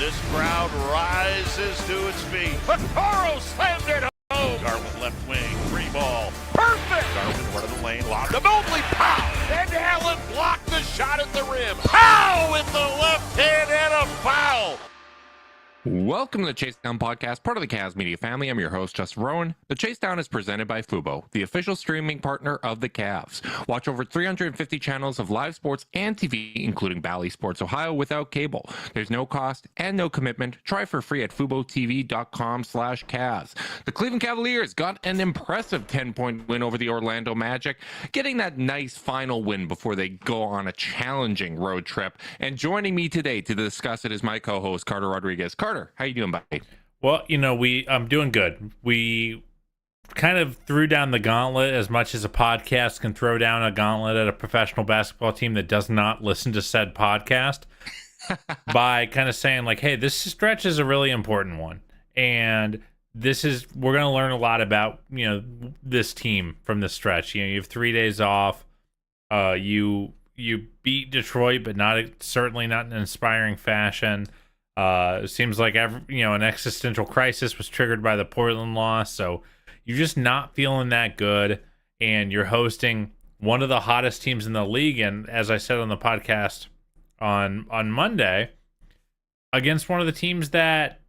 This crowd rises to its feet. Vaccaro slammed it home. Garland left wing, free ball. Perfect! Garland run of the lane, lobbed to Mobley. Pow! And Allen blocked the shot at the rim. Pow! With the left hand and a foul. Welcome to the Chase Down Podcast, part of the Cavs Media family. I'm your host, Justin Rowan. The Chase Down is presented by Fubo, the official streaming partner of the Cavs. Watch over 350 channels of live sports and TV, including Bally Sports Ohio, without cable. There's no cost and no commitment. Try for free at FuboTV.com/Cavs. The Cleveland Cavaliers got an impressive 10-point win over the Orlando Magic, getting that nice final win before they go on a challenging road trip. And joining me today to discuss it is my co-host, Carter Rodriguez. Carter, how you doing, buddy? Well, I'm doing good. We kind of threw down the gauntlet as much as a podcast can throw down a gauntlet at a professional basketball team that does not listen to said podcast by kind of saying like, hey, this stretch is a really important one. And we're going to learn a lot about, this team from this stretch. You have 3 days off. You beat Detroit, but certainly not in an inspiring fashion. It seems like an existential crisis was triggered by the Portland loss, so you're just not feeling that good, and you're hosting one of the hottest teams in the league, and as I said on the podcast on Monday, against one of the teams that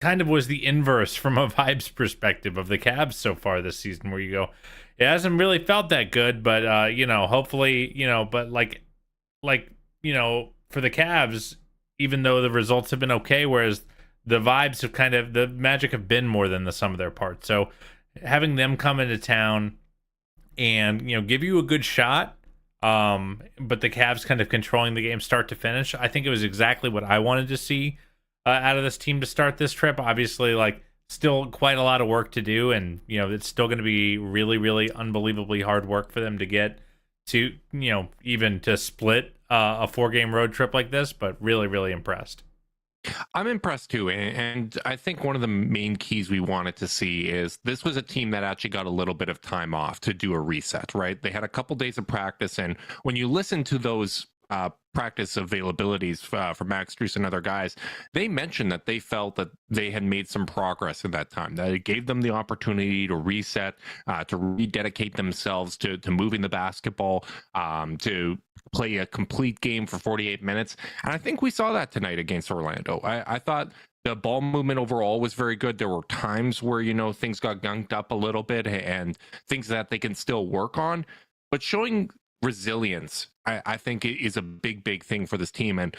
kind of was the inverse from a vibes perspective of the Cavs so far this season, where you go, it hasn't really felt that good, but hopefully, but for the Cavs, even though the results have been okay, whereas the vibes have the Magic have been more than the sum of their parts. So having them come into town and, give you a good shot, but the Cavs kind of controlling the game start to finish, I think it was exactly what I wanted to see out of this team to start this trip. Obviously, still quite a lot of work to do, and, it's still going to be really, really unbelievably hard work for them to get to, even to split a 4-game road trip like this, but really, really impressed. I'm impressed too, and I think one of the main keys we wanted to see is this was a team that actually got a little bit of time off to do a reset, right? They had a couple days of practice, and when you listen to those practice availabilities for Max Strus and other guys, they mentioned that they felt that they had made some progress in that time, that it gave them the opportunity to reset, to rededicate themselves to moving the basketball, to play a complete game for 48 minutes. And I think we saw that tonight against Orlando. I thought the ball movement overall was very good. There were times where, things got gunked up a little bit and things that they can still work on, but showing resilience, I think it is a big, big thing for this team. And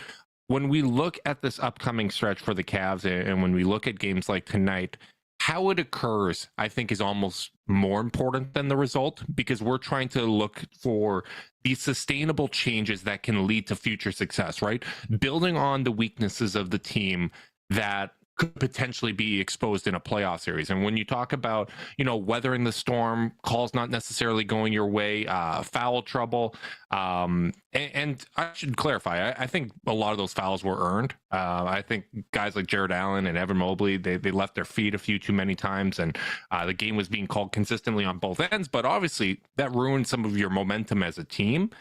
when we look at this upcoming stretch for the Cavs, and when we look at games like tonight, how it occurs, I think, is almost more important than the result, because we're trying to look for these sustainable changes that can lead to future success, right? Building on the weaknesses of the team that could potentially be exposed in a playoff series. And when you talk about, weathering the storm, calls not necessarily going your way, foul trouble, and I should clarify, I think a lot of those fouls were earned. I think guys like Jared Allen and Evan Mobley, they left their feet a few too many times, and the game was being called consistently on both ends, but obviously that ruined some of your momentum as a team.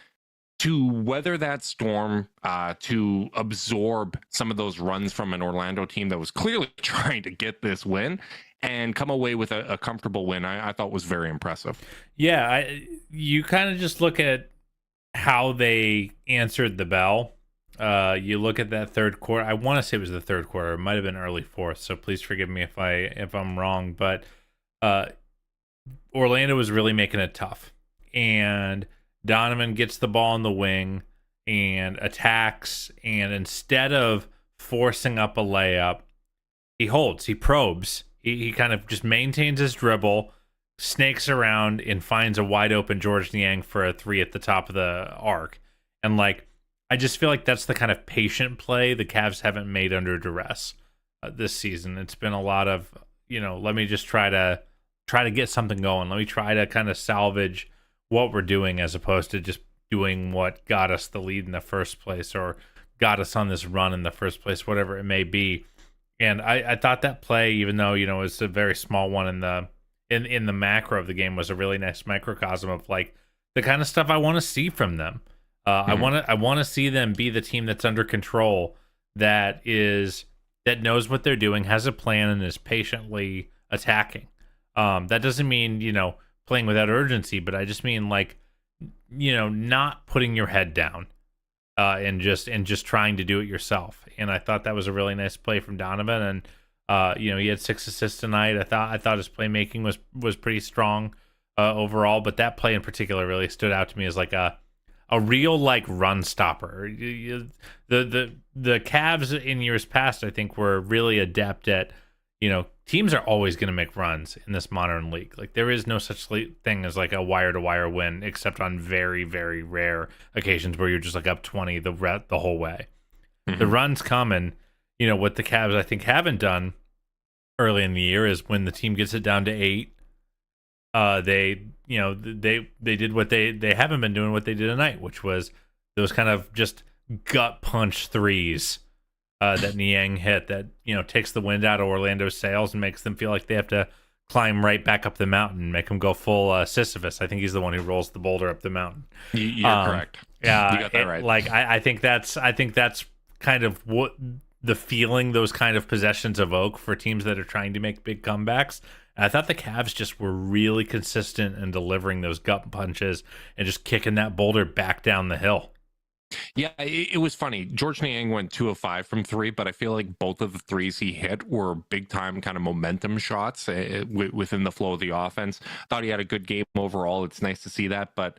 To weather that storm, to absorb some of those runs from an Orlando team that was clearly trying to get this win and come away with a comfortable win, I thought was very impressive. Yeah, you kind of just look at how they answered the bell. You look at that third quarter. I want to say it was the third quarter. It might have been early fourth, so please forgive me if I'm wrong. But Orlando was really making it tough, and Donovan gets the ball in the wing and attacks, and instead of forcing up a layup, he holds, he probes, he kind of just maintains his dribble, snakes around, and finds a wide open George Niang for a 3 at the top of the arc. And I just feel like that's the kind of patient play the Cavs haven't made under duress this season. It's been a lot of, let me just try to get something going. Let me try to kind of salvage what we're doing, as opposed to just doing what got us the lead in the first place or got us on this run in the first place, whatever it may be. And I thought that play, even though, it was a very small one in the macro of the game, was a really nice microcosm of the kind of stuff I want to see from them. I want to see them be the team that's under control, that knows what they're doing, has a plan, and is patiently attacking. That doesn't mean, playing without urgency, but I just mean like, not putting your head down, and just trying to do it yourself. And I thought that was a really nice play from Donovan. And he had 6 assists tonight. I thought his playmaking was pretty strong overall, but that play in particular really stood out to me as like a real like run stopper. The Cavs in years past, I think, were really adept at, teams are always going to make runs in this modern league. Like there is no such thing as like a wire to wire win, except on very, very rare occasions where you're just like up 20 the whole way. Mm-hmm. The runs come, and what the Cavs I think haven't done early in the year is when the team gets it down to 8, they did what they haven't been doing, what they did tonight, which was those kind of just gut punch threes that Niang hit that takes the wind out of Orlando's sails and makes them feel like they have to climb right back up the mountain, make them go full Sisyphus. I think he's the one who rolls the boulder up the mountain. You're correct. Yeah, you got that right. Like I think that's kind of what the feeling those kind of possessions evoke for teams that are trying to make big comebacks. And I thought the Cavs just were really consistent in delivering those gut punches and just kicking that boulder back down the hill. Yeah, it was funny. George Niang went 2 of 5 from 3, but I feel like both of the threes he hit were big time kind of momentum shots within the flow of the offense. Thought he had a good game overall. It's nice to see that. But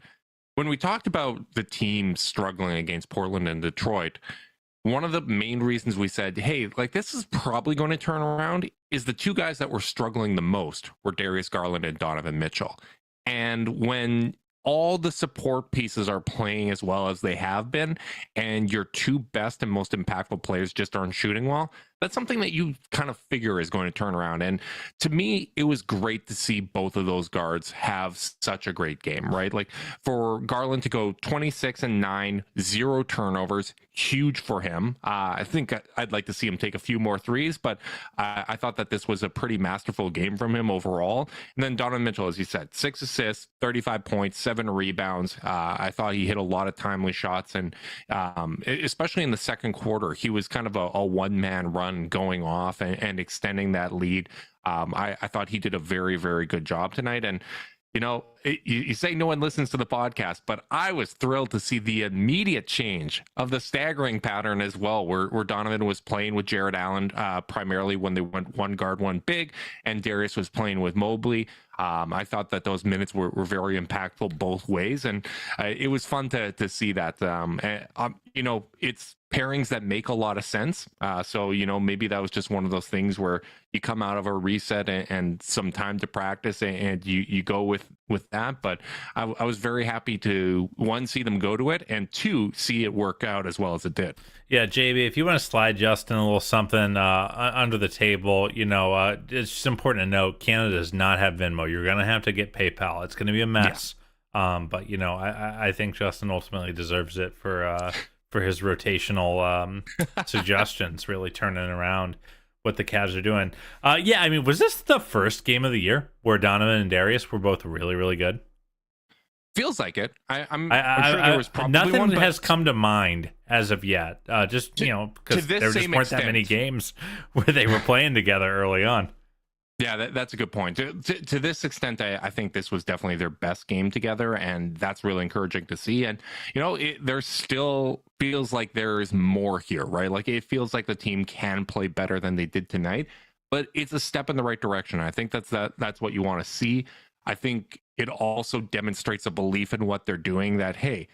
when we talked about the team struggling against Portland and Detroit, one of the main reasons we said, hey, like this is probably going to turn around is the 2 guys that were struggling the most were Darius Garland and Donovan Mitchell. And when all the support pieces are playing as well as they have been, and your 2 best and most impactful players just aren't shooting well, that's something that you kind of figure is going to turn around. And to me, it was great to see both of those guards have such a great game, right? Like for Garland to go 26-9, 0 turnovers, huge for him. I think I'd like to see him take a few more threes, but I thought that this was a pretty masterful game from him overall. And then Donovan Mitchell, as you said, 6 assists, 35 points, 7 rebounds. I thought he hit a lot of timely shots, and especially in the second quarter, he was kind of a one-man run going off and extending that lead. I thought he did a very, very good job tonight. And you say no one listens to the podcast, but I was thrilled to see the immediate change of the staggering pattern as well, where Donovan was playing with Jared Allen primarily when they went 1 guard, 1 big, and Darius was playing with Mobley. I thought that those minutes were very impactful both ways, and it was fun to see that. It's pairings that make a lot of sense. So maybe that was just one of those things where you come out of a reset and some time to practice, and you go with that. But I was very happy to, 1, see them go to it, and 2, see it work out as well as it did. Yeah, JB, if you want to slide Justin a little something under the table, it's just important to note Canada does not have Venmo. You're going to have to get PayPal. It's going to be a mess. Yeah. But I think Justin ultimately deserves it for his rotational suggestions, really turning around what the Cavs are doing. Was this the first game of the year where Donovan and Darius were both really, really good? Feels like it. I'm sure there was probably nothing one, has come to mind as of yet. Because there just weren't that many games where they were playing together early on. Yeah, that's a good point. To this extent, I think this was definitely their best game together, and that's really encouraging to see. And there still feels like there is more here, right? Like it feels like the team can play better than they did tonight, but it's a step in the right direction. I think that's what you want to see. I think it also demonstrates a belief in what they're doing, that, hey,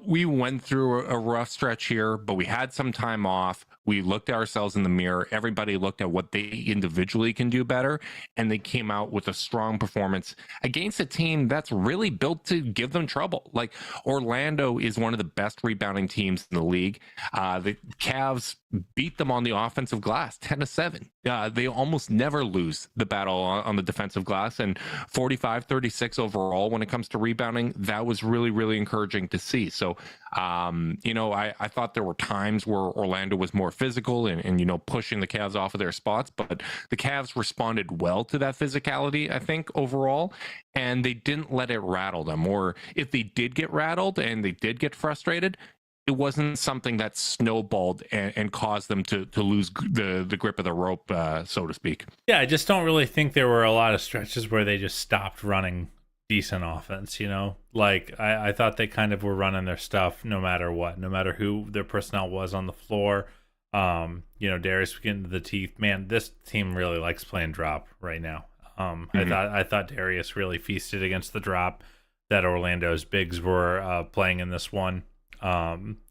we went through a rough stretch here, but we had some time off. We looked at ourselves in the mirror. Everybody looked at what they individually can do better, and they came out with a strong performance against a team that's really built to give them trouble. Like Orlando is one of the best rebounding teams in the league. The Cavs beat them on the offensive glass 10-7. They almost never lose the battle on the defensive glass, and 45-36 overall when it comes to rebounding. That was really, really encouraging to see. So, I thought there were times where Orlando was more physical and pushing the Cavs off of their spots, but the Cavs responded well to that physicality, I think, overall, and they didn't let it rattle them. Or if they did get rattled and they did get frustrated, it wasn't something that snowballed and caused them to lose the grip of the rope, so to speak. Yeah, I just don't really think there were a lot of stretches where they just stopped running decent offense, you know? Like, I thought they kind of were running their stuff no matter what, no matter who their personnel was on the floor. You know, Darius was getting to the teeth. Man, this team really likes playing drop right now. I thought Darius really feasted against the drop that Orlando's bigs were playing in this one.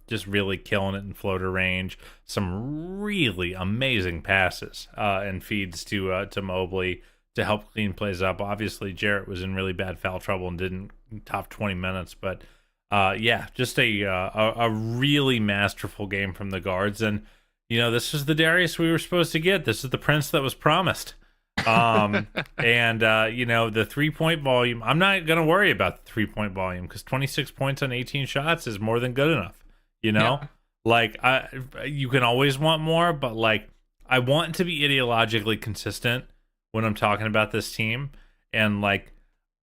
Just really killing it in floater range. Some really amazing passes and feeds to Mobley to help clean plays up. Obviously, Jarrett was in really bad foul trouble and didn't top 20 minutes. But yeah, just a really masterful game from the guards. And, you know, this is the Darius we were supposed to get. This is the prince that was promised. And you know, the 3-point volume, I'm not gonna worry about the 3-point volume because 26 points on 18 shots is more than good enough, you know. Yeah. Like, you can always want more, but like, I want to be ideologically consistent when I'm talking about this team. And like,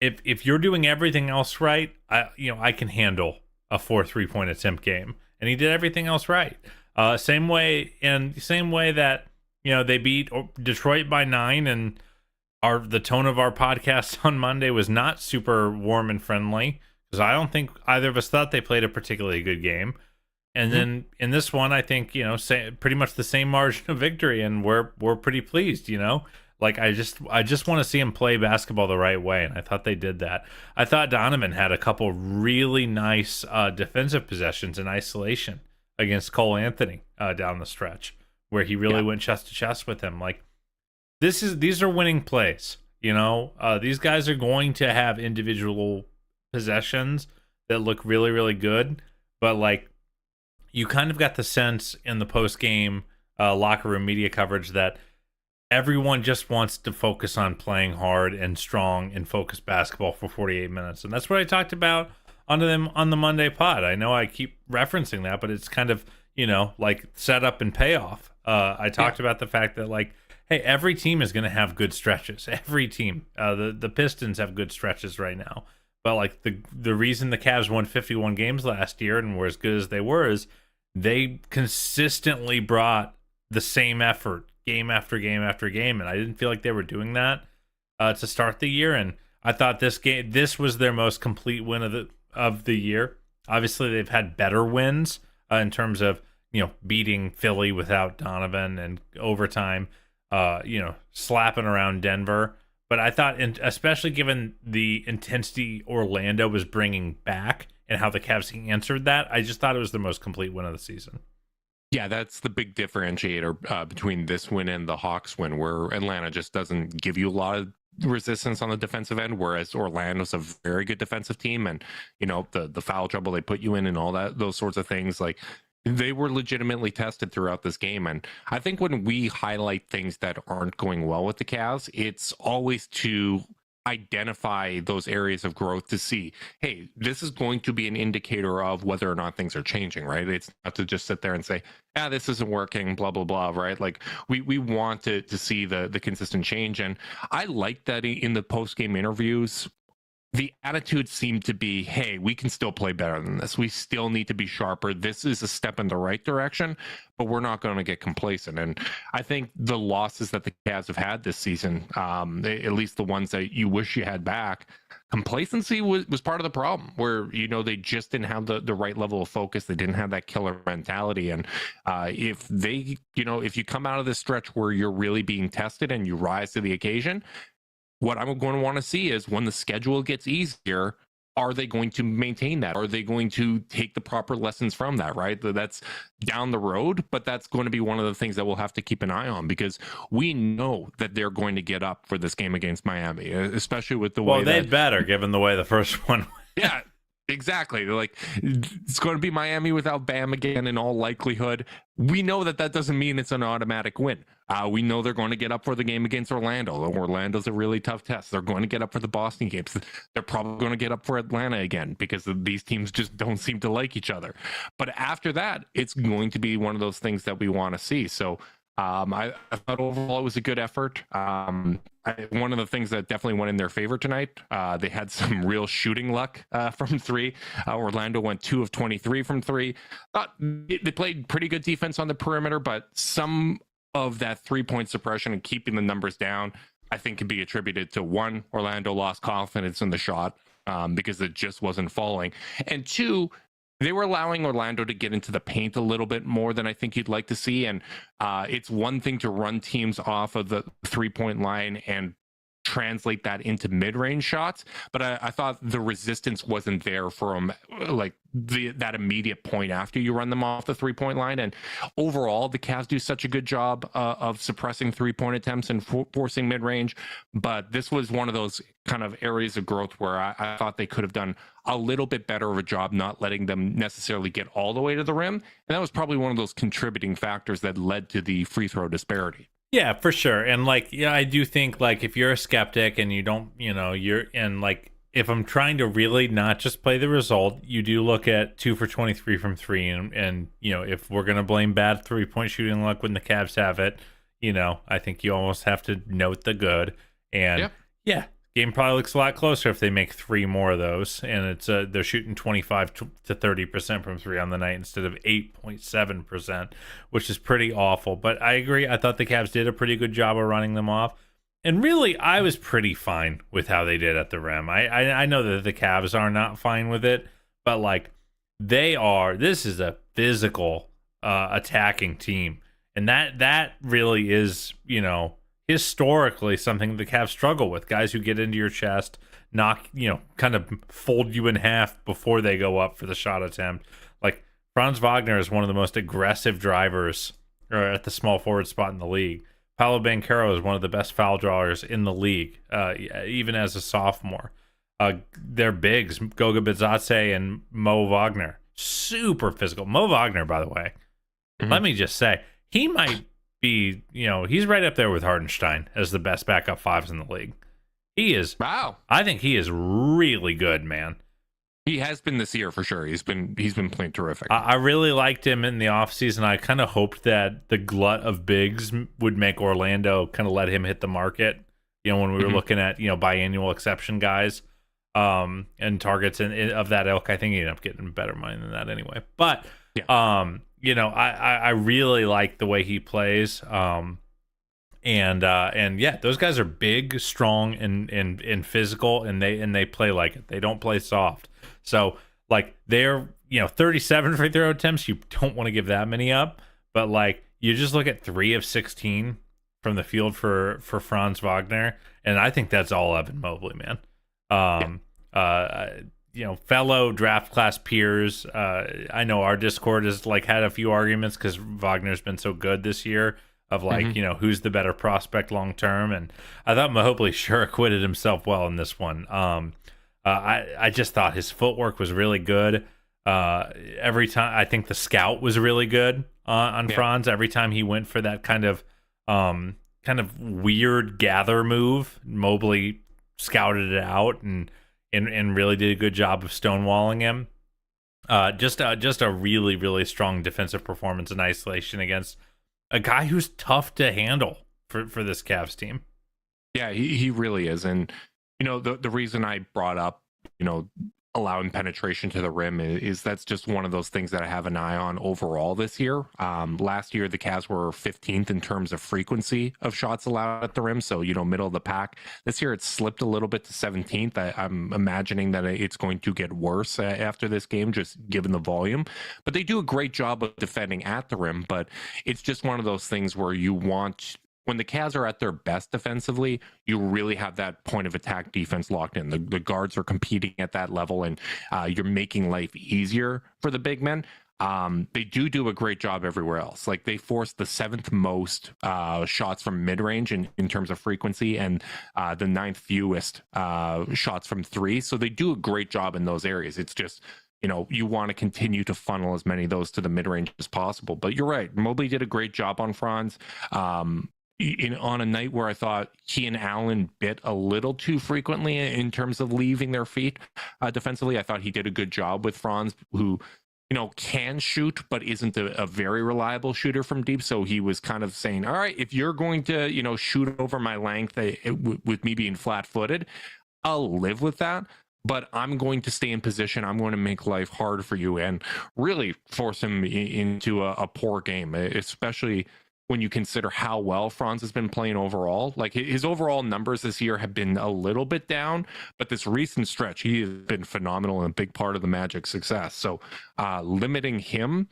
if you're doing everything else right, I can handle a 4 3-point attempt game, and he did everything else right. Same way that, you know, they beat Detroit by 9, and the tone of our podcast on Monday was not super warm and friendly because I don't think either of us thought they played a particularly good game. And then in this one, I think, you know, pretty much the same margin of victory, and we're pretty pleased. You know, like I just want to see him play basketball the right way, and I thought they did that. I thought Donovan had a couple really nice defensive possessions in isolation against Cole Anthony down the stretch, where he really went chest to chest with him. Like, these are winning plays, you know. These guys are going to have individual possessions that look really, really good, but like, you kind of got the sense in the post game locker room media coverage that everyone just wants to focus on playing hard and strong and focused basketball for 48 minutes, and that's what I talked about on the Monday pod. I know I keep referencing that, but it's kind of, you know, like setup and payoff. I talked about the fact that, like, hey, every team is going to have good stretches. Every team. The Pistons have good stretches right now. But, like, the reason the Cavs won 51 games last year and were as good as they were is they consistently brought the same effort game after game after game. And I didn't feel like they were doing that to start the year. And I thought this was their most complete win of the year. Obviously, they've had better wins in terms of, you know, beating Philly without Donovan and overtime, you know, slapping around Denver. But I thought, especially given the intensity Orlando was bringing back and how the Cavs answered that, I just thought it was the most complete win of the season. Yeah, that's the big differentiator between this win and the Hawks win, where Atlanta just doesn't give you a lot of resistance on the defensive end, whereas Orlando's a very good defensive team, and, you know, the foul trouble they put you in and all that, those sorts of things, like, they were legitimately tested throughout this game. And I think when we highlight things that aren't going well with the Cavs, it's always to identify those areas of growth to see, hey, this is going to be an indicator of whether or not things are changing, right? It's not to just sit there and say, this isn't working, blah, blah, blah, right? Like, we want to see the consistent change. And I like that in the post-game interviews, the attitude seemed to be, hey, we can still play better than this. We still need to be sharper. This is a step in the right direction, but we're not going to get complacent. And I think the losses that the Cavs have had this season, at least the ones that you wish you had back, complacency was part of the problem, where, you know, they just didn't have the right level of focus. They didn't have that killer mentality. And if they, you know, if you come out of this stretch where you're really being tested and you rise to the occasion, what I'm going to want to see is, when the schedule gets easier, are they going to maintain that? Are they going to take the proper lessons from that, right? That's down the road, but that's going to be one of the things that we'll have to keep an eye on, because we know that they're going to get up for this game against Miami, especially with the way they'd better, given the way the first one went. Yeah, exactly. Like, it's going to be Miami without Bam again in all likelihood. We know that doesn't mean it's an automatic win. We know they're going to get up for the game against Orlando. Orlando's a really tough test. They're going to get up for the Boston games. They're probably going to get up for Atlanta again, because these teams just don't seem to like each other. But after that, it's going to be one of those things that we want to see. So I thought overall it was a good effort. One of the things that definitely went in their favor tonight, they had some real shooting luck from three. Orlando went 2 of 23 from three. They played pretty good defense on the perimeter, but some of that 3-point suppression and keeping the numbers down, I think, can be attributed to one, Orlando lost confidence in the shot because it just wasn't falling, and two, they were allowing Orlando to get into the paint a little bit more than I think you'd like to see. And it's one thing to run teams off of the 3-point line and translate that into mid-range shots, but I thought the resistance wasn't there from like that immediate point after you run them off the 3-point line. And overall, the Cavs do such a good job of suppressing 3-point attempts and forcing mid-range, but this was one of those kind of areas of growth where I thought they could have done a little bit better of a job not letting them necessarily get all the way to the rim, and that was probably one of those contributing factors that led to the free throw disparity. Yeah, for sure. And like, yeah, I do think like if you're a skeptic and you don't, you're in like, if I'm trying to really not just play the result, you do look at 2 for 23 from three. And if we're going to blame bad 3-point shooting luck when the Cavs have it, I think you almost have to note the good. And yeah, game probably looks a lot closer if they make 3 more of those. And it's they're shooting 25 to 30% from three on the night instead of 8.7%, which is pretty awful. But I agree. I thought the Cavs did a pretty good job of running them off. And really, I was pretty fine with how they did at the rim. I know that the Cavs are not fine with it, but like this is a physical attacking team. And that really is, historically something the Cavs struggle with. Guys who get into your chest, knock, kind of fold you in half before they go up for the shot attempt. Like Franz Wagner is one of the most aggressive drivers at the small forward spot in the league. Paolo Banchero is one of the best foul drawers in the league, even as a sophomore. Their bigs, Goga Bitadze and Mo Wagner, super physical. Mo Wagner, by the way, let me just say, he might be, he's right up there with Hardenstein as the best backup fives in the league. He is. Wow. I think he is really good, man. He has been this year for sure. He's been playing terrific. I really liked him in the offseason. I kind of hoped that the glut of bigs would make Orlando kind of let him hit the market. When we were looking at biannual exception guys and targets of that ilk. I think he ended up getting better money than that anyway. But I really like the way he plays. And yeah, those guys are big, strong, and physical, and they play like it. They don't play soft. So like they're 37 free throw attempts. You don't want to give that many up, but like you just look at 3 of 16 from the field for Franz Wagner, and I think that's all Evan Mobley, man. Fellow draft class peers. I know our Discord has like had a few arguments because Wagner's been so good this year. Of like, who's the better prospect long term, and I thought Mobley sure acquitted himself well in this one. I just thought his footwork was really good. Every time, I think the scout was really good on Franz. Every time he went for that kind of weird gather move, Mobley scouted it out and really did a good job of stonewalling him. Just a really, really strong defensive performance in isolation against a guy who's tough to handle for this Cavs team. Yeah, he really is. And, the reason I brought up, allowing penetration to the rim is that's just one of those things that I have an eye on overall this year. Last year, the Cavs were 15th in terms of frequency of shots allowed at the rim. So, middle of the pack. This year, it's slipped a little bit to 17th. I'm imagining that it's going to get worse after this game, just given the volume. But they do a great job of defending at the rim. But it's just one of those things where when the Cavs are at their best defensively, you really have that point of attack defense locked in. The guards are competing at that level, and you're making life easier for the big men. They do a great job everywhere else. Like they forced the 7th most shots from mid-range in terms of frequency, and the 9th fewest shots from three. So they do a great job in those areas. It's just, you want to continue to funnel as many of those to the mid-range as possible. But you're right. Mobley did a great job on Franz. On a night where I thought he and Allen bit a little too frequently in terms of leaving their feet defensively, I thought he did a good job with Franz, who can shoot, but isn't a very reliable shooter from deep. So he was kind of saying, all right, if you're going to, shoot over my length with me being flat footed, I'll live with that. But I'm going to stay in position. I'm going to make life hard for you and really force him into a poor game, especially when you consider how well Franz has been playing overall. Like his overall numbers this year have been a little bit down, but this recent stretch, he has been phenomenal and a big part of the Magic's success. So limiting him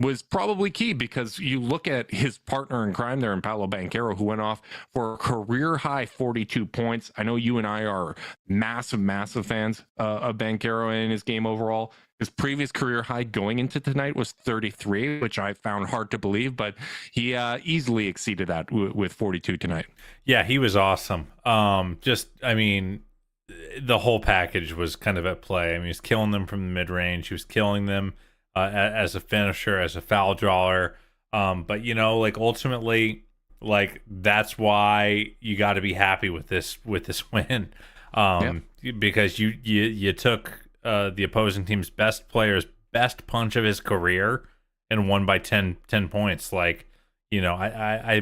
was probably key, because you look at his partner in crime there in Paolo Banchero, who went off for a career high 42 points. I know you and I are massive fans of Banchero and his game overall. His previous career high going into tonight was 33, which I found hard to believe, but he easily exceeded that with 42 tonight. Yeah, he was awesome. The whole package was kind of at play. I mean, he was killing them from the mid-range. He was killing them as a finisher, as a foul drawer. But ultimately, that's why you got to be happy with this win, because you took the opposing team's best player's best punch of his career and won by 10 points. I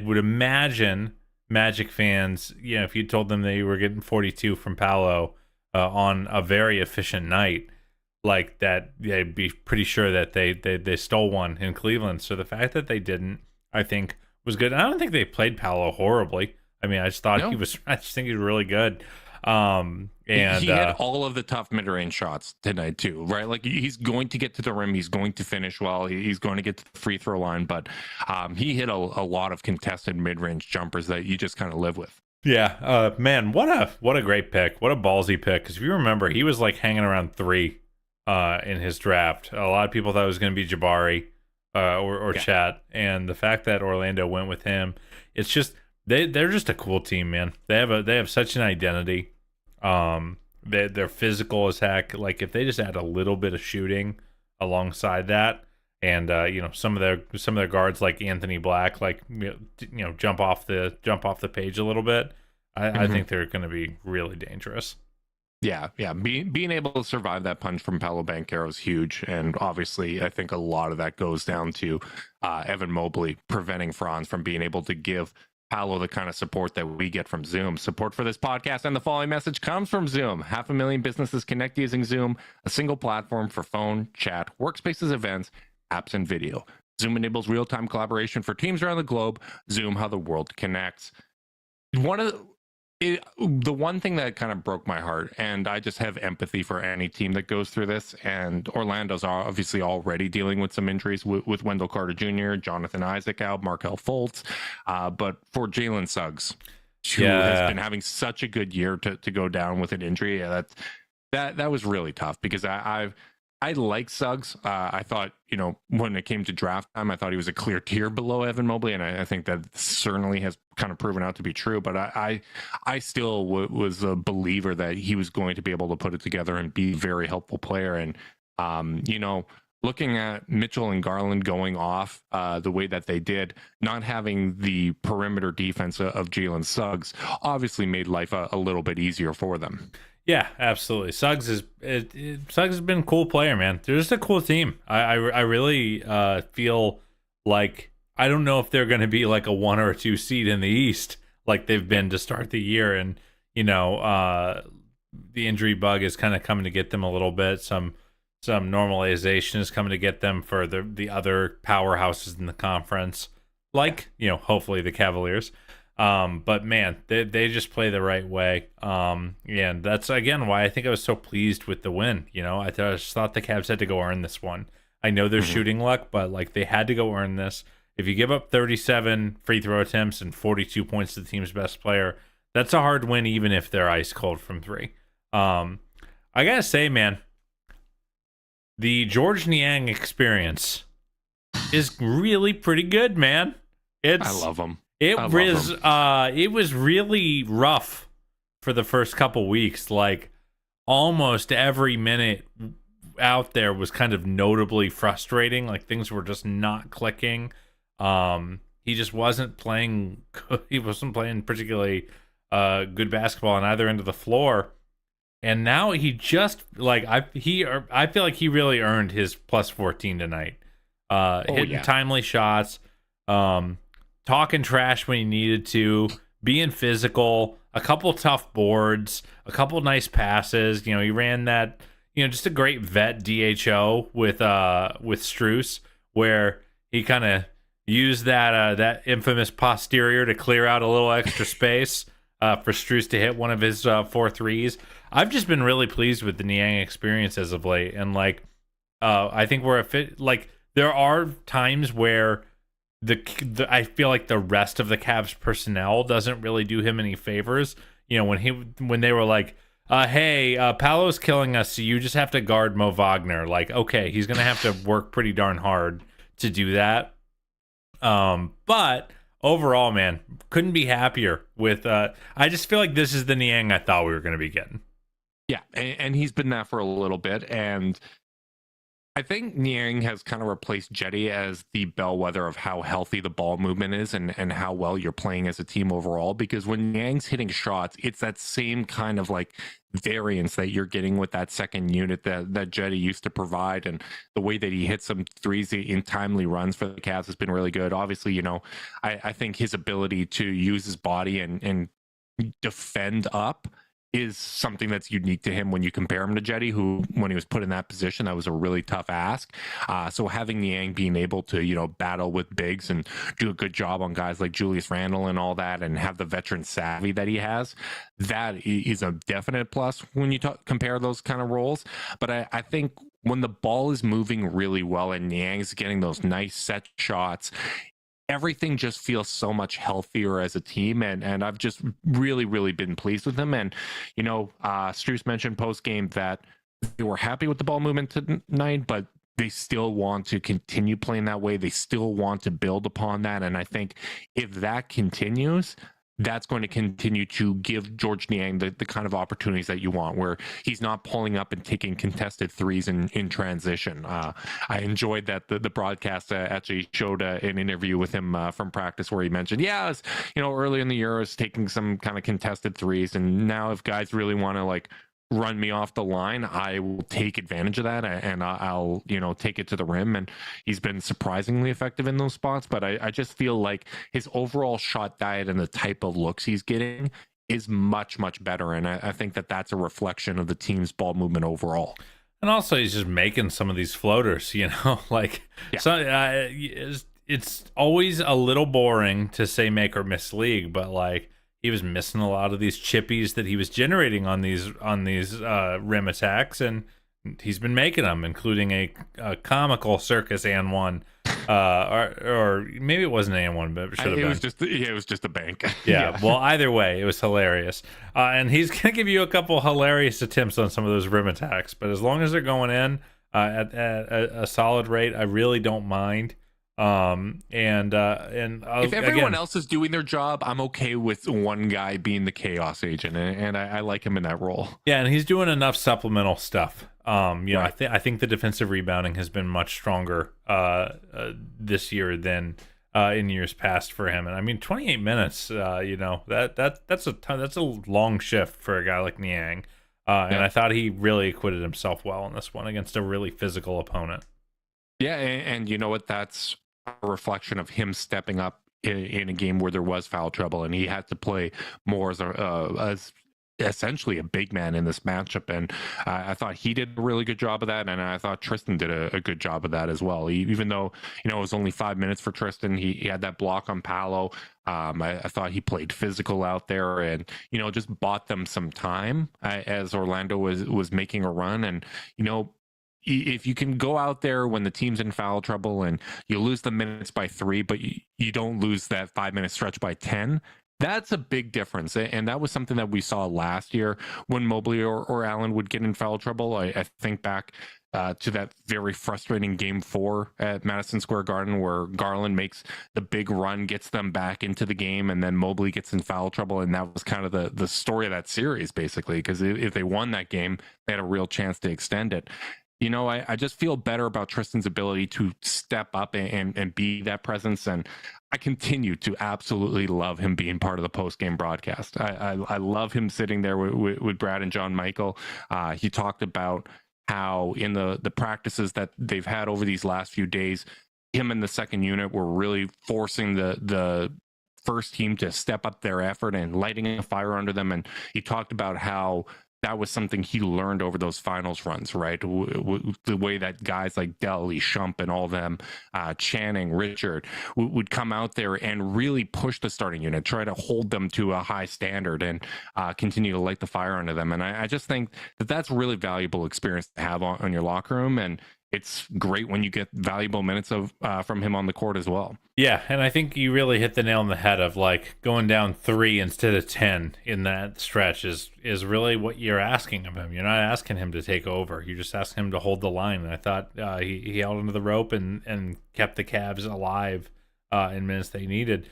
would imagine Magic fans, if you told them they were getting 42 from Paolo on a very efficient night, like that, they'd be pretty sure that they stole one in Cleveland. So the fact that they didn't, I think, was good. And I don't think they played Paolo horribly. I mean, I just thought I just think he was really good. And he had all of the tough mid-range shots tonight too, right? Like he's going to get to the rim, he's going to finish well, he's going to get to the free throw line, but he hit a lot of contested mid-range jumpers that you just kind of live with. Yeah, man, what a great pick, what a ballsy pick. Because if you remember, he was like hanging around 3 in his draft. A lot of people thought it was going to be Jabari or Chat, and the fact that Orlando went with him, it's just they're just a cool team, man. They have such an identity. They're physical as heck. Like if they just add a little bit of shooting alongside that, and some of their guards like Anthony Black, jump off the page a little bit, I think they're going to be really dangerous. Yeah. Being able to survive that punch from Paolo Banchero is huge, and obviously, I think a lot of that goes down to Evan Mobley preventing Franz from being able to give Paolo the kind of support that we get from Zoom. Support for this podcast and the following message comes from Zoom. 500,000 businesses connect using Zoom, a single platform for phone, chat, workspaces, events, apps, and video. Zoom enables real-time collaboration for teams around the globe. Zoom, how the world connects. The one thing that kind of broke my heart, and I just have empathy for any team that goes through this, and Orlando's obviously already dealing with some injuries with Wendell Carter Jr., Jonathan Isaac out, Markelle Fultz, but for Jalen Suggs, who has been having such a good year, to go down with an injury, that was really tough, because I like Suggs. I thought, when it came to draft time, I thought he was a clear tier below Evan Mobley, and I think that certainly has kind of proven out to be true. But I still was a believer that he was going to be able to put it together and be a very helpful player. And, looking at Mitchell and Garland going off the way that they did, not having the perimeter defense of Jalen Suggs obviously made life a little bit easier for them. Yeah, absolutely. Suggs has been a cool player, man. They're just a cool team. I really feel like, I don't know if they're going to be like a 1 or a 2 seed in the East like they've been to start the year, and the injury bug is kind of coming to get them a little bit. Some normalization is coming to get them for the other powerhouses in the conference, hopefully the Cavaliers. But man, they just play the right way. And that's again why I think I was so pleased with the win. I just thought the Cavs had to go earn this one. I know they're shooting luck, but they had to go earn this. If you give up 37 free throw attempts and 42 points to the team's best player, that's a hard win, even if they're ice cold from 3. I gotta say, man, the George Niang experience is really pretty good, man. I love him. It was really rough for the first couple weeks. Like almost every minute out there was kind of notably frustrating. Like things were just not clicking. He just wasn't playing. He wasn't playing particularly good basketball on either end of the floor. And now he just like I feel like he really earned his plus 14 tonight. Hitting timely shots, talking trash when he needed to, being physical, a couple tough boards, a couple nice passes. You know, he ran that, you know, just a great vet DHO with Strus, where he kind of used that infamous posterior to clear out a little extra space for Strus to hit one of his 4 threes. I've just been really pleased with the Niang experience as of late, and like I think we're a fit. Like there are times where the I feel like the rest of the Cavs personnel doesn't really do him any favors. You know, when they were like, hey, Paolo's killing us, so you just have to guard Mo Wagner. Like, okay, he's gonna have to work pretty darn hard to do that. But overall, man, couldn't be happier with. I just feel like this is the Niang I thought we were gonna be getting. Yeah, and he's been that for a little bit, and I think Niang has kind of replaced Jetty as the bellwether of how healthy the ball movement is and how well you're playing as a team overall. Because when Niang's hitting shots, it's that same kind of like variance that you're getting with that second unit that Jetty used to provide. And the way that he hits some threes in timely runs for the Cavs has been really good. Obviously, you know, I think his ability to use his body and defend up is something that's unique to him when you compare him to Jetty, who, when he was put in that position, that was a really tough ask. So having Niang being able to, you know, battle with bigs and do a good job on guys like Julius Randle and all that, and have the veteran savvy that he has, that is a definite plus when you compare those kind of roles. But I think when the ball is moving really well and Niang's getting those nice set shots, everything just feels so much healthier as a team, and I've just really been pleased with them. And you know, Strus mentioned post game that they were happy with the ball movement tonight, but they still want to continue playing that way. They still want to build upon that, and I think if that continues, that's going to continue to give George Niang the kind of opportunities that you want, where he's not pulling up and taking contested threes in transition. I enjoyed that the broadcast actually showed an interview with him from practice where he mentioned, early in the year I was taking some kind of contested threes, and now if guys really want to like run me off the line, I will take advantage of that, and I'll take it to the rim. And he's been surprisingly effective in those spots. But I just feel like his overall shot diet and the type of looks he's getting is much better, and I think that that's a reflection of the team's ball movement overall. And also he's just making some of these floaters, like so it's always a little boring to say make or miss league, but like he was missing a lot of these chippies that he was generating on these rim attacks, and he's been making them, including a comical circus and one, or maybe it wasn't and one, but it should have been. It was just a bank. Yeah. Well, either way, it was hilarious, and he's gonna give you a couple hilarious attempts on some of those rim attacks. But as long as they're going in at a solid rate, I really don't mind. If everyone else is doing their job, I'm okay with one guy being the chaos agent, and I like him in that role. Yeah, and he's doing enough supplemental stuff. Right. I think the defensive rebounding has been much stronger this year than in years past for him. And I mean, 28 minutes, that's a long shift for a guy like Niang. And I thought he really acquitted himself well in this one against a really physical opponent. Yeah, and you know what? That's a reflection of him stepping up in a game where there was foul trouble, and he had to play more as essentially a big man in this matchup. And I thought he did a really good job of that, and I thought Tristan did a good job of that as well. Even though it was only 5 minutes for Tristan, he had that block on Paolo. I thought he played physical out there, and just bought them some time as Orlando was making a run. And if you can go out there when the team's in foul trouble and you lose the minutes by 3, but you don't lose that 5 minute stretch by 10, that's a big difference. And that was something that we saw last year when Mobley or Allen would get in foul trouble. I think back to that very frustrating game 4 at Madison Square Garden, where Garland makes the big run, gets them back into the game, and then Mobley gets in foul trouble. And that was kind of the story of that series, basically, because if they won that game, they had a real chance to extend it. I just feel better about Tristan's ability to step up and be that presence. And I continue to absolutely love him being part of the post-game broadcast. I love him sitting there with Brad and John Michael. He talked about how in the practices that they've had over these last few days, him and the second unit were really forcing the first team to step up their effort and lighting a fire under them. And he talked about how that was something he learned over those finals runs, right? The way that guys like Deli, Shump, and all them, Channing, Richard, would come out there and really push the starting unit, try to hold them to a high standard and continue to light the fire under them. And I just think that that's really valuable experience to have on your locker room. And it's great when you get valuable minutes from him on the court as well. Yeah, and I think you really hit the nail on the head of like going down 3 instead of 10 in that stretch is really what you're asking of him. You're not asking him to take over. You just ask him to hold the line. And I thought he held onto the rope and kept the Cavs alive in minutes they needed.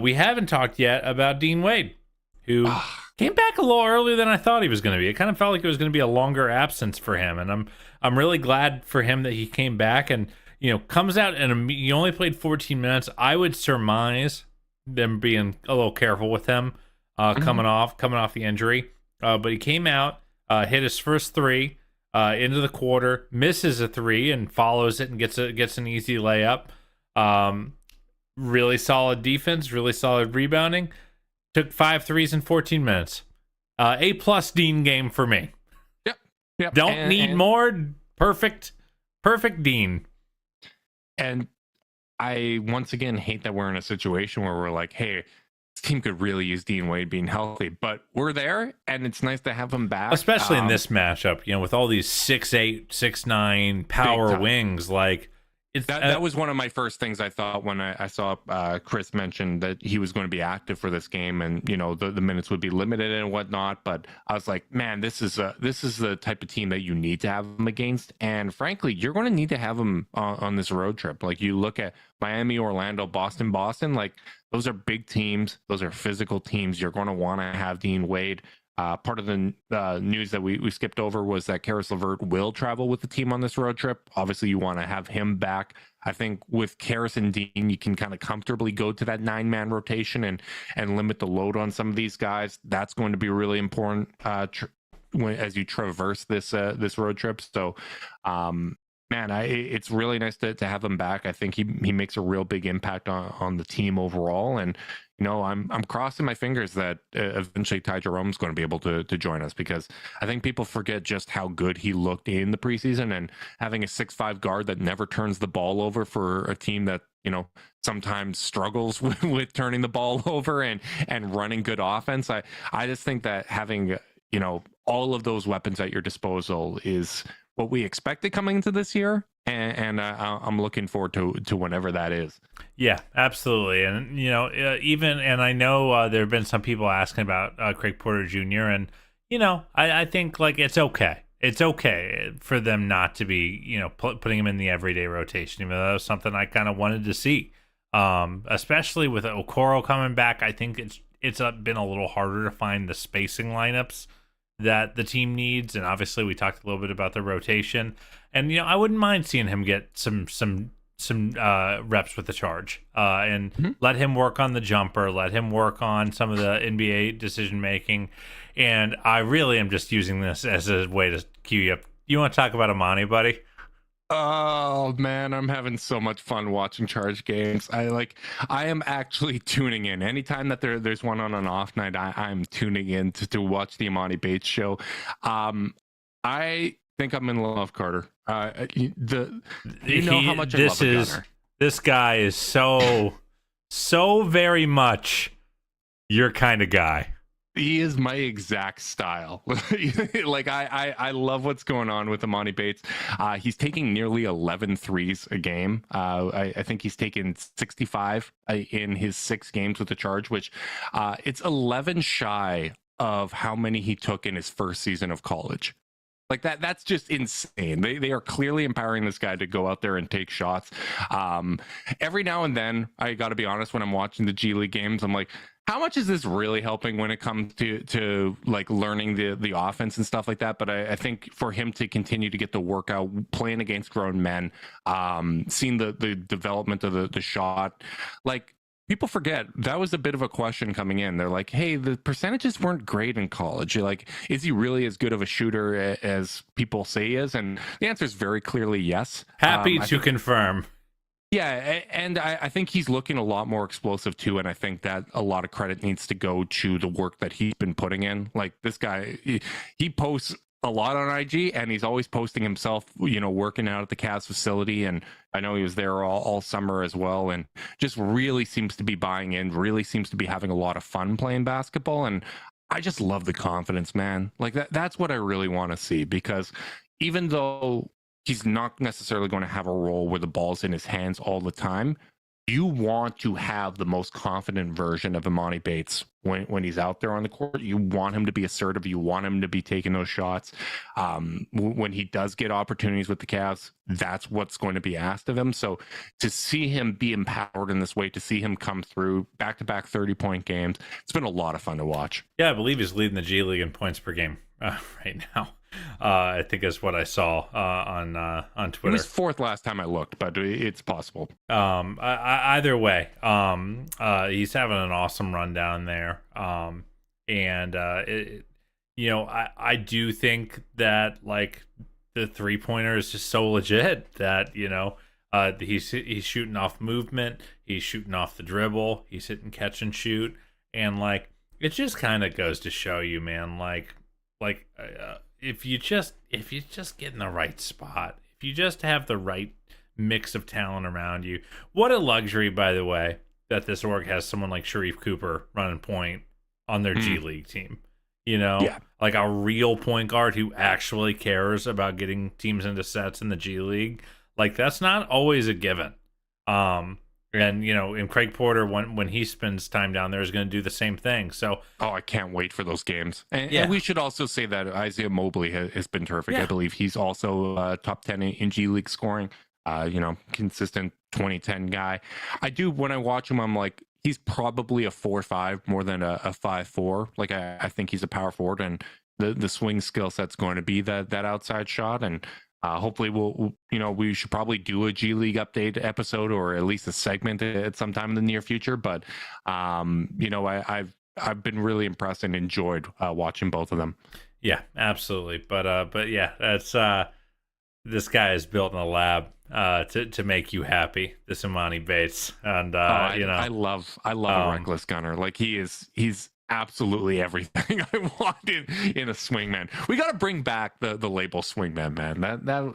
We haven't talked yet about Dean Wade, who came back a little earlier than I thought he was going to be. It kind of felt like it was going to be a longer absence for him, and I'm really glad for him that he came back and comes out and he only played 14 minutes. I would surmise them being a little careful with him coming off the injury, but he came out, hit his first 3 into the quarter, misses a 3 and follows it and gets an easy layup. Really solid defense, really solid rebounding. Took 5 threes in 14 minutes. A+ Dean game for me. Yep. Don't need more. Perfect Dean. And I once again hate that we're in a situation where we're like, hey, this team could really use Dean Wade being healthy, but we're there, and it's nice to have him back, especially in this matchup. With all these 6'8", 6'9" power wings, like. That was one of my first things I thought when I saw Chris mention that he was going to be active for this game, and the minutes would be limited and whatnot. But I was like, man, this is the type of team that you need to have him against, and frankly, you're going to need to have him on this road trip. Like you look at Miami, Orlando, Boston, like those are big teams, those are physical teams. You're going to want to have Dean Wade. Part of the news that we skipped over was that Karis LeVert will travel with the team on this road trip. Obviously, you want to have him back. I think with Karis and Dean, you can kind of comfortably go to that 9-man rotation and limit the load on some of these guys. That's going to be really important as you traverse this road trip. So, it's really nice to have him back. I think he makes a real big impact on the team overall. And I'm crossing my fingers that eventually Ty Jerome's going to be able to join us, because I think people forget just how good he looked in the preseason, and having a 6'5" guard that never turns the ball over for a team that sometimes struggles with turning the ball over and running good offense. I just think that having all of those weapons at your disposal is what we expected coming into this year, and I'm looking forward to whenever that is. Yeah, absolutely. And and I know there have been some people asking about Craig Porter Jr. and I think like it's okay for them not to be putting him in the everyday rotation, even though that was something I kind of wanted to see, especially with Okoro coming back. I think it's been a little harder to find the spacing lineups that the team needs, and obviously we talked a little bit about the rotation, and I wouldn't mind seeing him get some reps with the charge, and let him work on the jumper, let him work on some of the NBA decision making, and I really am just using this as a way to cue you up. You want to talk about Emoni, buddy? Oh man, I'm having so much fun watching Charge games. I am actually tuning in anytime that there's one on an off night. I'm tuning in to watch the Emoni Bates show. I think I'm in love, Carter. How much I love a gunner. This guy is so very much your kind of guy. He is my exact style. Like I love what's going on with Emoni Bates. He's taking nearly 11 threes a game. I think he's taken 65 in his 6 games with the Charge, which it's 11 shy of how many he took in his first season of college. Like that's just insane. They are clearly empowering this guy to go out there and take shots. Every now and then, I got to be honest, when I'm watching the G League games, I'm like, how much is this really helping when it comes to like learning the offense and stuff like that? But I think for him to continue to get the workout, playing against grown men, seeing the development of the shot, like people forget that was a bit of a question coming in. They're like, hey, the percentages weren't great in college. You're like, is he really as good of a shooter as people say he is? And the answer is very clearly yes. Happy to confirm. Yeah, and I think he's looking a lot more explosive too, and I think that a lot of credit needs to go to the work that he's been putting in. Like this guy, he posts a lot on IG, and he's always posting himself, working out at the Cavs facility, and I know he was there all summer as well, and just really seems to be buying in, really seems to be having a lot of fun playing basketball, and I just love the confidence, man. Like that's what I really want to see, because even though he's not necessarily going to have a role where the ball's in his hands all the time, you want to have the most confident version of Emoni Bates when he's out there on the court. You want him to be assertive. You want him to be taking those shots. When he does get opportunities with the Cavs, that's what's going to be asked of him. So to see him be empowered in this way, to see him come through back-to-back 30-point games, it's been a lot of fun to watch. Yeah, I believe he's leading the G League in points per game right now. I think is what I saw on Twitter. It was fourth last time I looked, but it's possible. Either way, he's having an awesome run down there. I do think that like the 3-pointer is just so legit that he's shooting off movement, he's shooting off the dribble, he's hitting catch and shoot, and like it just kind of goes to show you, man, if you just get in the right spot, if you just have the right mix of talent around you. What a luxury, by the way, that this org has someone like Sharif Cooper running point on their G League team. Like a real point guard who actually cares about getting teams into sets in the G League. Like that's not always a given. And Craig Porter, when he spends time down there, is going to do the same thing. So, I can't wait for those games. And we should also say that Isaiah Mobley has been terrific. Yeah. I believe he's also top 10 in G League scoring. Consistent 2010 guy. When I watch him, I'm like, he's probably a 4-5 more than a 5-4. Like I think he's a power forward, and the swing skill set's going to be that outside shot. And hopefully we should probably do a G League update episode, or at least a segment at some time in the near future. But I've been really impressed and enjoyed watching both of them. Yeah, absolutely. But yeah, that's this guy is built in a lab to make you happy. This Emoni Bates, and I love a reckless gunner. Like he's absolutely everything I wanted in a swingman. We got to bring back the label swingman, man.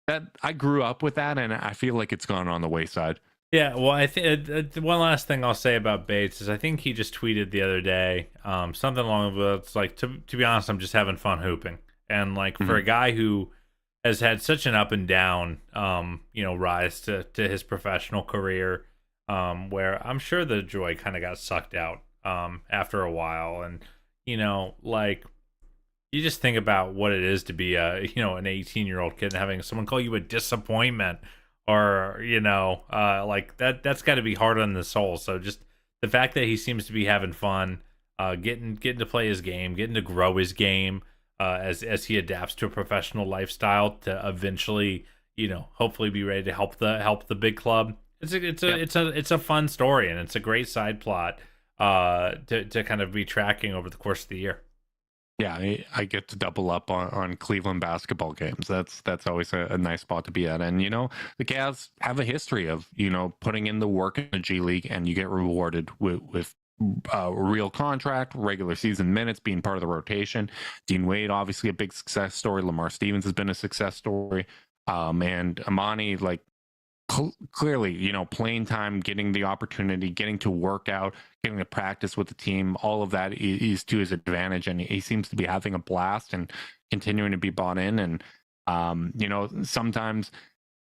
That I grew up with that, and I feel like it's gone on the wayside. Yeah, well, I think one last thing I'll say about Bates is I think he just tweeted the other day something along the lines like, to be honest, I'm just having fun hooping. And like for a guy who has had such an up and down rise to his professional career, where I'm sure the joy kind of got sucked out after a while. And like you just think about what it is to be an 18-year-old kid and having someone call you a disappointment, or like that's got to be hard on the soul. So just the fact that he seems to be having fun, getting to play his game, getting to grow his game as he adapts to a professional lifestyle to eventually hopefully be ready to help the big club. It's a fun story, and it's a great side plot to kind of be tracking over the course of the year. Yeah, I get to double up on Cleveland basketball games. That's always a nice spot to be at. And, the Cavs have a history of, putting in the work in the G League, and you get rewarded with a real contract, regular season minutes, being part of the rotation. Dean Wade, obviously a big success story. Lamar Stevens has been a success story. And Emoni, like, clearly, playing time, getting the opportunity, getting to work out, getting to practice with the team, all of that is to his advantage, and he seems to be having a blast and continuing to be bought in. And sometimes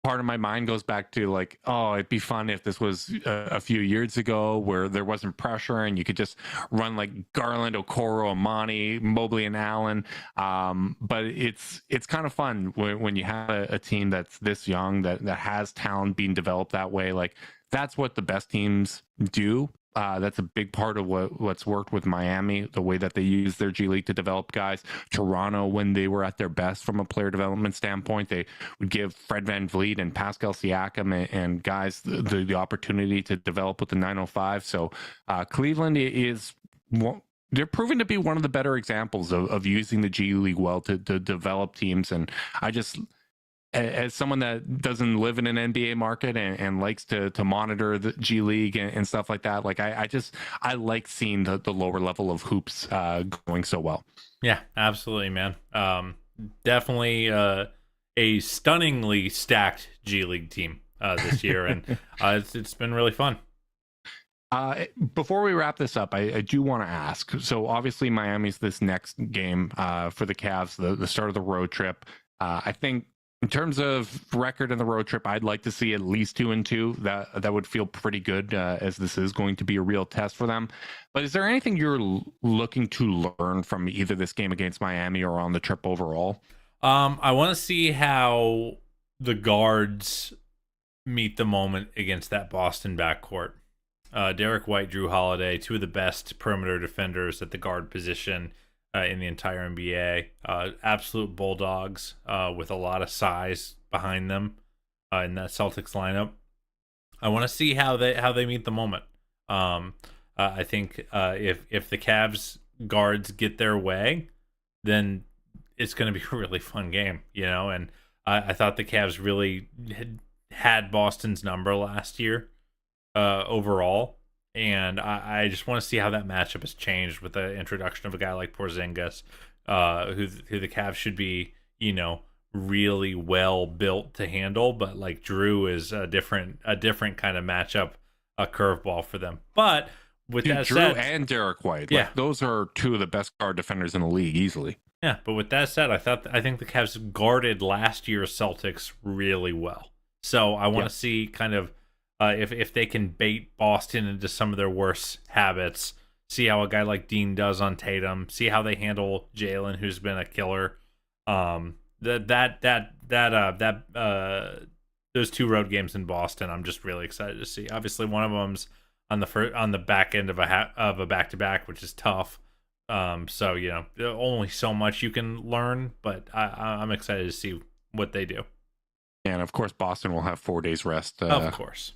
part of my mind goes back to like, oh, it'd be fun if this was a few years ago where there wasn't pressure and you could just run like Garland, Okoro, Emoni, Mobley, and Allen. But it's kind of fun when you have a team that's this young, that has talent being developed that way. Like that's what the best teams do. That's a big part of what's worked with Miami, the way that they use their G League to develop guys. Toronto, when they were at their best from a player development standpoint, they would give Fred VanVleet and Pascal Siakam and guys the opportunity to develop with the 905. So Cleveland is, they're proven to be one of the better examples of using the G League well to develop teams. And I just, as someone that doesn't live in an NBA market and likes to monitor the G League and stuff like that, like I like seeing the lower level of hoops going so well. Yeah, absolutely, man. Definitely a stunningly stacked G League team this year, and it's been really fun. Before we wrap this up, I do want to ask. So obviously Miami's this next game for the Cavs, the start of the road trip. I think, in terms of record in the road trip, I'd like to see at least 2-2. That would feel pretty good, as this is going to be a real test for them. But is there anything you're looking to learn from either this game against Miami or on the trip overall? I want to see how the guards meet the moment against that Boston backcourt. Derek White, Drew Holiday, two of the best perimeter defenders at the guard position in the entire NBA. Absolute bulldogs with a lot of size behind them in that Celtics lineup. I want to see how they meet the moment. I think if the Cavs guards get their way, then it's going to be a really fun game, And I thought the Cavs really had Boston's number last year overall. And I just want to see how that matchup has changed with the introduction of a guy like Porzingis, who the Cavs should be, really well built to handle. But like Drew is a different kind of matchup, a curveball for them. But with that Drew said, and Derek White, yeah, those are two of the best guard defenders in the league easily. Yeah, but with that said, I think the Cavs guarded last year's Celtics really well. So I want to see kind of. If they can bait Boston into some of their worst habits, see how a guy like Dean does on Tatum, see how they handle Jalen, who's been a killer. Those two road games in Boston, I'm just really excited to see. Obviously, one of them's on the back end of a back-to-back, which is tough. So only so much you can learn, but I'm excited to see what they do. And of course, Boston will have 4 days rest. Of course.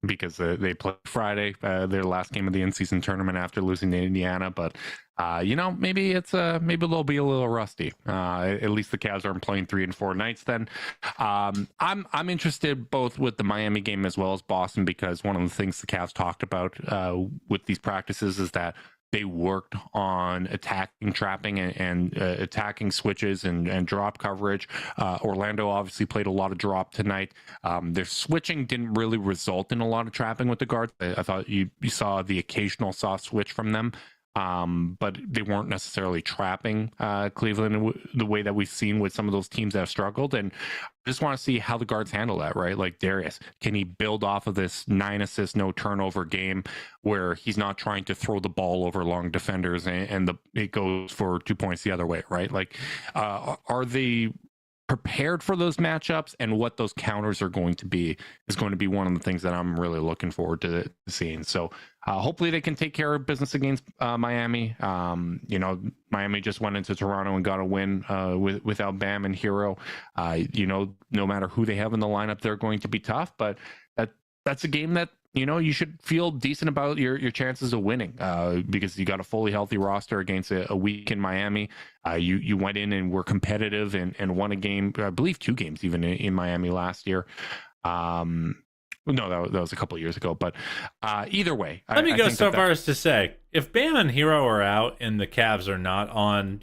Because they play Friday, their last game of the in-season tournament after losing to Indiana. But maybe they'll be a little rusty. At least the Cavs aren't playing 3 and 4 nights. Then I'm interested both with the Miami game as well as Boston, because one of the things the Cavs talked about with these practices is that they worked on attacking trapping and attacking switches and drop coverage. Orlando obviously played a lot of drop tonight. Their switching didn't really result in a lot of trapping with the guards. I thought you saw the occasional soft switch from them. But they weren't necessarily trapping Cleveland the way that we've seen with some of those teams that have struggled. And I just want to see how the guards handle that, right? Like Darius, can he build off of this 9 assist, no turnover game where he's not trying to throw the ball over long defenders and it goes for 2 points the other way, right? Like, are they prepared for those matchups, and what those counters are going to be is going to be one of the things that I'm really looking forward to seeing. So hopefully they can take care of business against Miami. Miami just went into Toronto and got a win without Bam and Hero. No matter who they have in the lineup, they're going to be tough, but that's a game that you should feel decent about your chances of winning because you got a fully healthy roster against a weak in Miami. You went in and were competitive and won a game, I believe 2 games even in Miami last year. No, that was a couple of years ago. But either way, let me go so far as to say, if Bam and Hero are out and the Cavs are not on,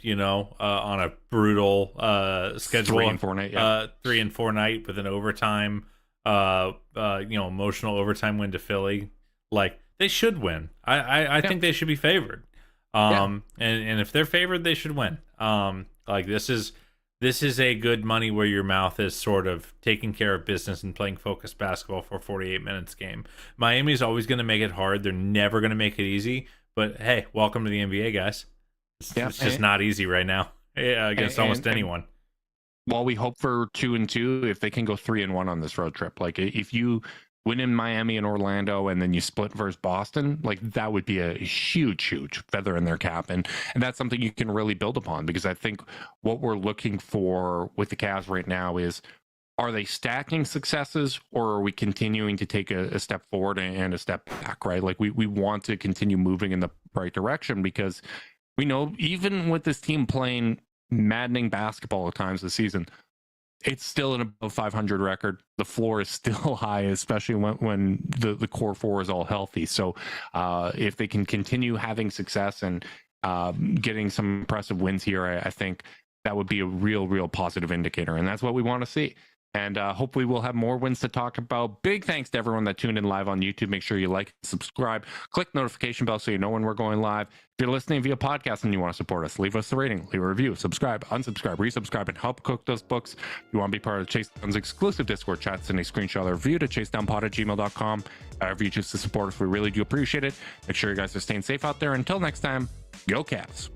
on a brutal schedule, 3 and 4 night, 3 and 4 night with an overtime, emotional overtime win to Philly, like they should win. I think they should be favored. And if they're favored, they should win. Like this is a good money where your mouth is sort of taking care of business and playing focused basketball for 48 minutes game. Miami's always going to make it hard. They're never going to make it easy. But hey, welcome to the NBA, guys. It's just not easy right now against almost anyone. While we hope for 2-2, if they can go 3-1 on this road trip, like if you win in Miami and Orlando, and then you split versus Boston, like that would be a huge feather in their cap. And that's something you can really build upon, because I think what we're looking for with the Cavs right now is, are they stacking successes, or are we continuing to take a step forward and a step back, right? Like we want to continue moving in the right direction, because we know even with this team playing maddening basketball at times this season, it's still an above 500 record. The floor is still high, especially when the core four is all healthy. So if they can continue having success and getting some impressive wins here, I think that would be a real positive indicator. And that's what we want to see. And hopefully we'll have more wins to talk about. Big thanks to everyone that tuned in live on YouTube. Make sure you like, subscribe, click notification bell so you know when we're going live. If you're listening via podcast and you want to support us, leave us a rating, leave a review, subscribe, unsubscribe, resubscribe, and help cook those books. If you want to be part of Chase Down's exclusive Discord chat, send a screenshot of the review to chasedownpod@gmail.com. However you choose to support us, we really do appreciate it. Make sure you guys are staying safe out there. Until next time, go Cavs.